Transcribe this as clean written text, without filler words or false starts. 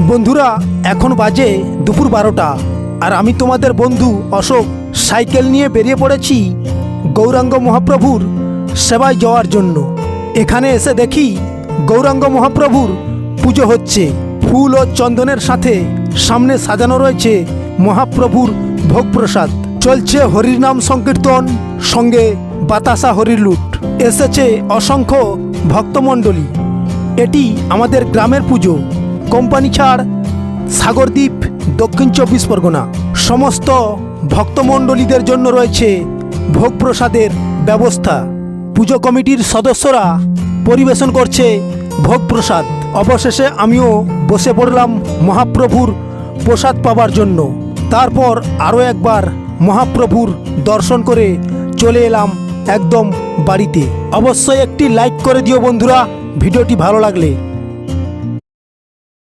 বন্ধুরা, এখন বাজে দুপুর 12টা, আর আমি তোমাদের বন্ধু অশোক সাইকেল নিয়ে বেরিয়ে পড়েছি গৌরাঙ্গ মহাপ্রভুর সেবায় যাওয়ার জন্য। এখানে এসে দেখি গৌরাঙ্গ মহাপ্রভুর পুজো হচ্ছে। ফুল ও চন্দনের সাথে সামনে সাজানো রয়েছে মহাপ্রভুর ভোগ প্রসাদ। চলছে হরির নাম সংকীর্তন, সঙ্গে বাতাসা হরির লুট। এসেছে অসংখ্য ভক্তমণ্ডলী। এটি আমাদের গ্রামের পুজো। কোম্পানি ছাড়, সাগরদ্বীপ, দক্ষিণ 24 পরগনা। সমস্ত ভক্তমণ্ডলীদের জন্য রয়েছে ভোগ প্রসাদের ব্যবস্থা। পুজো কমিটির সদস্যরা পরিবেশন করছে ভোগ প্রসাদ। অবশেষে আমিও বসে পড়লাম মহাপ্রভুর প্রসাদ পাবার জন্য। তারপর আরও একবার মহাপ্রভুর দর্শন করে চলে এলাম একদম বাড়িতে। অবশ্যই একটি লাইক করে দিও বন্ধুরা, ভিডিওটি ভালো লাগলে।